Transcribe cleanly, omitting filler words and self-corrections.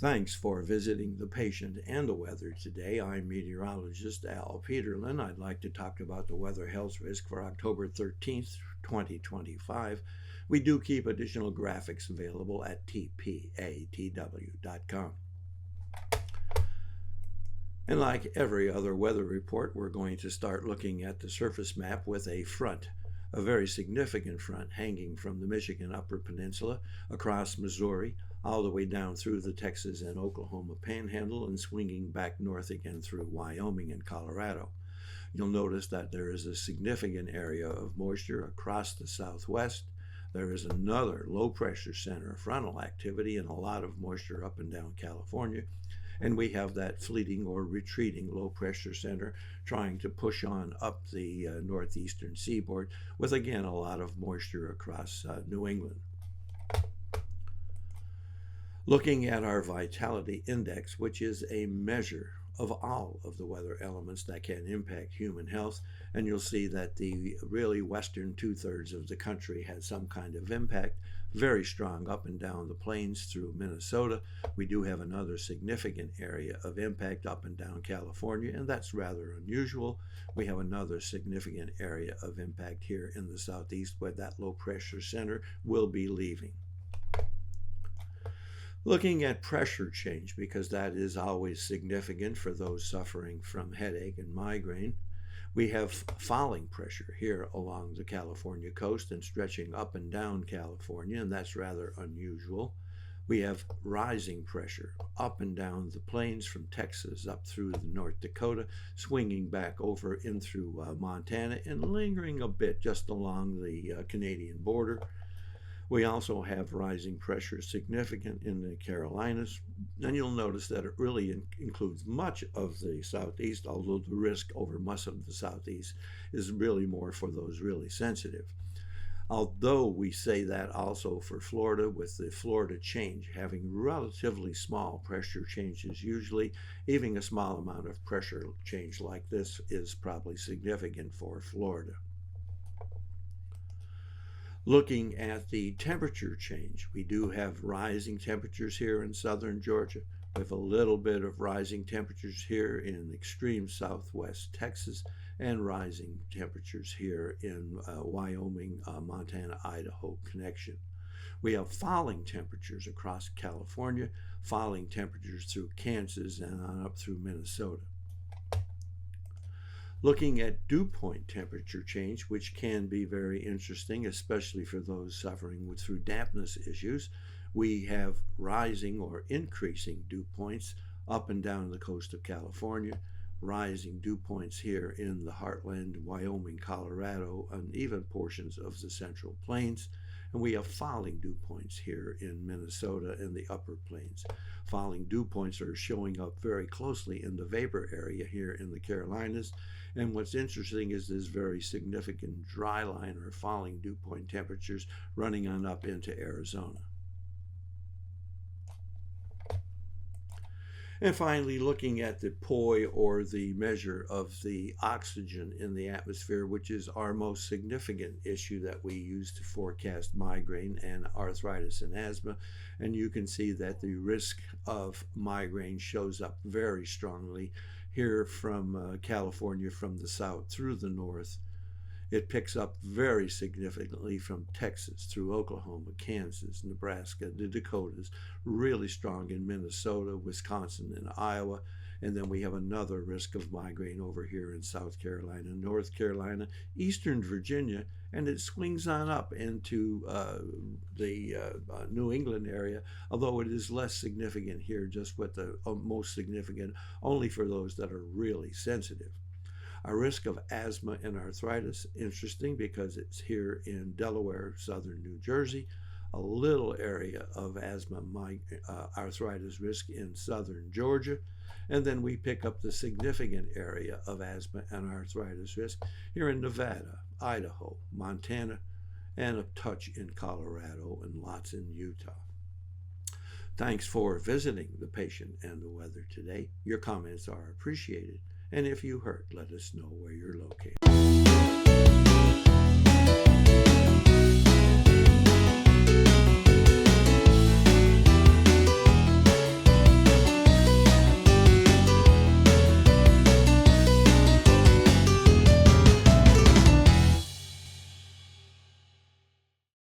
Thanks for visiting the patient and the weather today. I'm meteorologist Al Peterlin. I'd like to talk about the weather health risk for October 13th, 2025. We do keep additional graphics available at tpatw.com. And like every other weather report, we're going to start looking at the surface map with a front, a very significant front hanging from the Michigan Upper Peninsula across Missouri, all the way down through the Texas and Oklahoma Panhandle and swinging back north again through Wyoming and Colorado. You'll notice that there is a significant area of moisture across the southwest. There is another low pressure center of frontal activity and a lot of moisture up and down California. And we have that fleeting or retreating low pressure center trying to push on up the northeastern seaboard with, again, a lot of moisture across New England. Looking at our vitality index, which is a measure of all of the weather elements that can impact human health, and you'll see that the really western two-thirds of the country has some kind of impact, very strong up and down the plains through Minnesota. We do have another significant area of impact up and down California, and that's rather unusual. We have another significant area of impact here in the southeast where that low pressure center will be leaving. Looking at pressure change, because that is always significant for those suffering from headache and migraine. We have falling pressure here along the California coast and stretching up and down California, and that's rather unusual. We have rising pressure up and down the plains from Texas up through the North Dakota, swinging back over in through Montana and lingering a bit just along the Canadian border. We also have rising pressure significant in the Carolinas, and you'll notice that it really includes much of the southeast, although the risk over much of the southeast is really more for those really sensitive. Although we say that also for Florida, with the Florida change having relatively small pressure changes usually, even a small amount of pressure change like this is probably significant for Florida. Looking at the temperature change, we do have rising temperatures here in southern Georgia, with a little bit of rising temperatures here in extreme southwest Texas, and rising temperatures here in Wyoming, Montana, Idaho connection. We have falling temperatures across California, falling temperatures through Kansas and on up through Minnesota. Looking at dew point temperature change, which can be very interesting, especially for those suffering through dampness issues, we have rising or increasing dew points up and down the coast of California, rising dew points here in the heartland, Wyoming, Colorado, and even portions of the Central Plains. And we have falling dew points here in Minnesota and the upper plains. Falling dew points are showing up very closely in the vapor area here in the Carolinas. And what's interesting is this very significant dry line or falling dew point temperatures running on up into Arizona. And finally, looking at the POI, or the measure of the oxygen in the atmosphere, which is our most significant issue that we use to forecast migraine and arthritis and asthma. And you can see that the risk of migraine shows up very strongly here from California, from the south through the north. It picks up very significantly from Texas through Oklahoma, Kansas, Nebraska, the Dakotas, really strong in Minnesota, Wisconsin, and Iowa. And then we have another risk of migraine over here in South Carolina, North Carolina, Eastern Virginia, and it swings on up into the New England area, although it is less significant here, just with the most significant only for those that are really sensitive. Our risk of asthma and arthritis, interesting because it's here in Delaware, southern New Jersey, a little area of asthma, arthritis risk in southern Georgia, and then we pick up the significant area of asthma and arthritis risk here in Nevada, Idaho, Montana, and a touch in Colorado and lots in Utah. Thanks for visiting the patient and the weather today. Your comments are appreciated. And if you hurt, let us know where you're located.